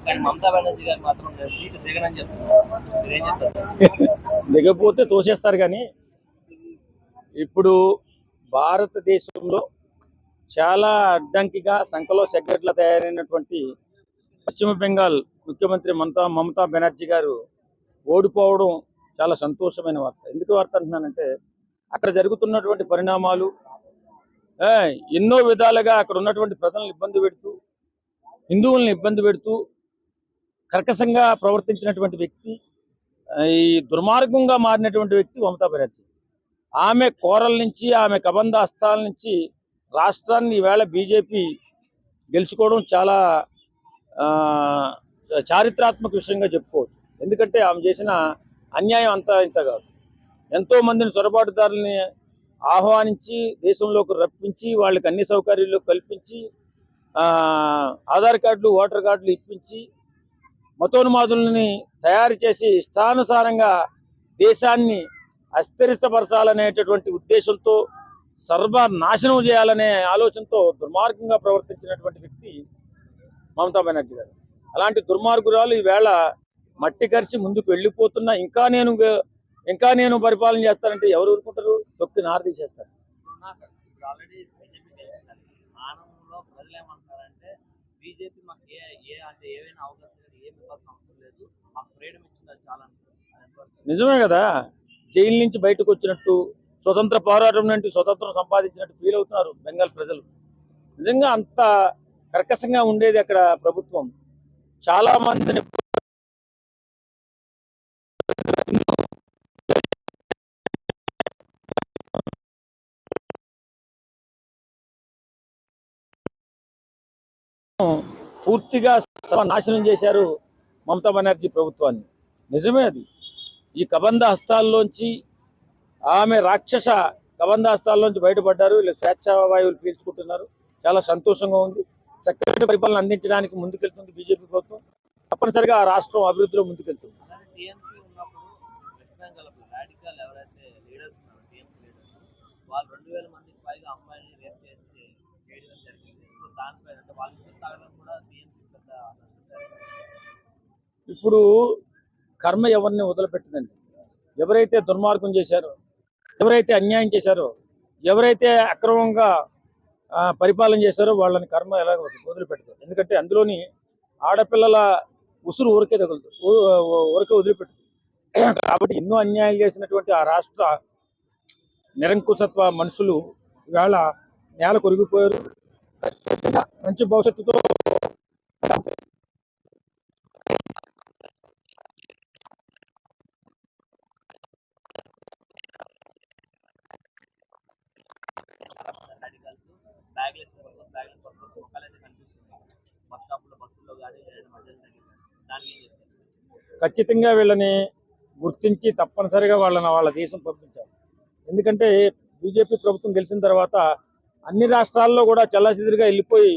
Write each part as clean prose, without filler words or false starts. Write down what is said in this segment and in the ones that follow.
కానీ మమతా బెనర్జీ గారు మాత్రం సీటు దిగనని చెప్తున్నారు. మీరేం చెప్తారు? దిగపోతే తోసేస్తారు. కానీ ఇప్పుడు భారతదేశంలో చాలా అడ్డంకిగా సంఖలో సెక్రటరీలా తయారైనటువంటి పశ్చిమ బెంగాల్ ముఖ్యమంత్రి మమతా బెనర్జీ గారు ఓడిపోవడం చాలా సంతోషమైన వార్త. ఎందుకు వార్త అంటున్నానంటే అక్కడ జరుగుతున్నటువంటి పరిణామాలు ఎన్నో విధాలుగా అక్కడ ఉన్నటువంటి ప్రజలను ఇబ్బంది పెడుతూ, హిందువులను ఇబ్బంది పెడుతూ కర్కశంగా ప్రవర్తించినటువంటి వ్యక్తి, ఈ దుర్మార్గంగా మారినటువంటి వ్యక్తి మమతా బెనర్జీ. ఆమె కోరల నుంచి, ఆమె కబంధ హస్తాల నుంచి రాష్ట్రాన్ని ఈవేళ బీజేపీ గెలుచుకోవడం చాలా చారిత్రాత్మక విషయంగా చెప్పుకోవచ్చు. ఎందుకంటే ఆమె చేసిన అన్యాయం అంతా ఇంత కాదు. ఎంతో మందిని చొరబాటుదారుల్ని ఆహ్వానించి దేశంలోకి రప్పించి వాళ్ళకి అన్ని సౌకర్యాలు కల్పించి ఆధార్ కార్డులు, ఓటర్ కార్డులు ఇప్పించి మతోన్మాదుల్ని తయారు చేసి ఇష్టానుసారంగా దేశాన్ని అస్థిరపరచాలనేటటువంటి ఉద్దేశంతో, సర్వనాశనం చేయాలనే ఆలోచనతో దుర్మార్గంగా ప్రవర్తించినటువంటి వ్యక్తి మమతా బెనర్జీ గారు. అలాంటి దుర్మార్గురాలు ఈవేళ మట్టి కరిచి ముందుకు వెళ్ళిపోతున్నా ఇంకా నేను పరిపాలన చేస్తానంటే ఎవరు ఊరుకుంటారు? తొక్కి నార తీసేస్తారు. ఆల్రెడీ ప్రజలు ఏమంటారంటే బీజేపీ మాకు ఏవైనా అవకాశం లేదు, ఏమి ఇవ్వాల్సిన అవసరం లేదు, మాకు ఫ్రీడమ్ ఇచ్చింది అది చాలా. నిజమే కదా. జైలు నుంచి బయటకు వచ్చినట్టు, స్వతంత్ర పోరాటం నుండి స్వతంత్రం సంపాదించినట్టు ఫీల్ అవుతున్నారు బెంగాల్ ప్రజలు. నిజంగా అంత కర్కశంగా ఉండేది అక్కడ ప్రభుత్వం. చాలా మందిని పూర్తిగా నాశనం చేశారు మమతా బెనర్జీ ప్రభుత్వాన్ని. నిజమే అది. ఈ కబంధ హస్తాల్లోంచి, ఆమె రాక్షస కబంధ హస్తాల్లోంచి బయటపడ్డారు. వీళ్ళు స్వేచ్ఛా వాయువులు పీల్చుకుంటున్నారు. చాలా సంతోషంగా ఉంది. చక్కటి పరిపాలన అందించడానికి ముందుకెళ్తుంది బీజేపీ ప్రభుత్వం. తప్పనిసరిగా ఆ రాష్ట్రం అభివృద్ధిలో ముందుకెళ్తుంది. వాళ్ళు 2000 మందికి పైగా అమ్మాయిని రేప్ చేసి చేయడం జరిగింది. సో దానిపై అంటే వాళ్ళు తాగడం కూడా పెద్ద ఇప్పుడు కర్మ ఎవరిని వదిలిపెట్టిందండి. ఎవరైతే దుర్మార్గం చేశారో, ఎవరైతే అన్యాయం చేశారో, ఎవరైతే అక్రమంగా పరిపాలన చేశారో వాళ్ళని కర్మ ఎలా వదిలిపెట్టదు. ఎందుకంటే అందులోని ఆడపిల్లల ఉసురు ఊరికే వదిలిపెట్టదు. కాబట్టి ఎన్నో అన్యాయం చేసినటువంటి ఆ రాష్ట్ర నిరంకుశత్వ మనుషులు ఇవాళ నేల కొరిగిపోయారు. మంచి భవిష్యత్తుతో ఖచ్చితంగా వీళ్ళని గుర్తించి తప్పనిసరిగా వాళ్ళ దేశం పంపించారు. ఎందుకంటే బీజేపీ ప్రభుత్వం గెలిచిన తర్వాత అన్ని రాష్ట్రాల్లో కూడా చల్లాచెదురుగా వెళ్ళిపోయి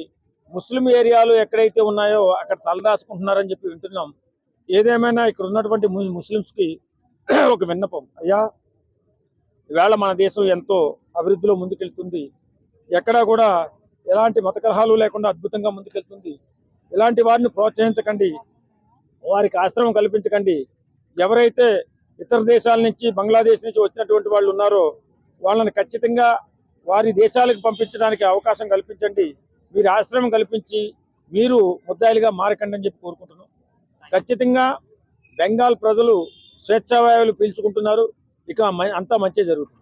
ముస్లిం ఏరియాలు ఎక్కడైతే ఉన్నాయో అక్కడ తలదాచుకుంటున్నారని చెప్పి వింటున్నాం. ఏదేమైనా ఇక్కడ ఉన్నటువంటి ముస్లిమ్స్కి ఒక విన్నపం, అయ్యా ఈవేళ మన దేశం ఎంతో అభివృద్ధిలో ముందుకెళ్తుంది. ఎక్కడా కూడా ఎలాంటి మత కలహాలు లేకుండా అద్భుతంగా ముందుకెళ్తుంది. ఇలాంటి వారిని ప్రోత్సహించకండి, వారికి ఆశ్రమం కల్పించకండి. ఎవరైతే ఇతర దేశాల నుంచి, బంగ్లాదేశ్ నుంచి వచ్చినటువంటి వాళ్ళు ఉన్నారో వాళ్ళని ఖచ్చితంగా వారి దేశాలకు పంపించడానికి అవకాశం కల్పించండి. మీరు ఆశ్రమం కల్పించి మీరు ముద్దాయిలుగా మారకండి అని చెప్పి కోరుకుంటున్నాం. ఖచ్చితంగా బెంగాల్ ప్రజలు స్వేచ్ఛావాయువులు పీల్చుకుంటున్నారు. ఇక అంతా మంచి జరుగుతుంది.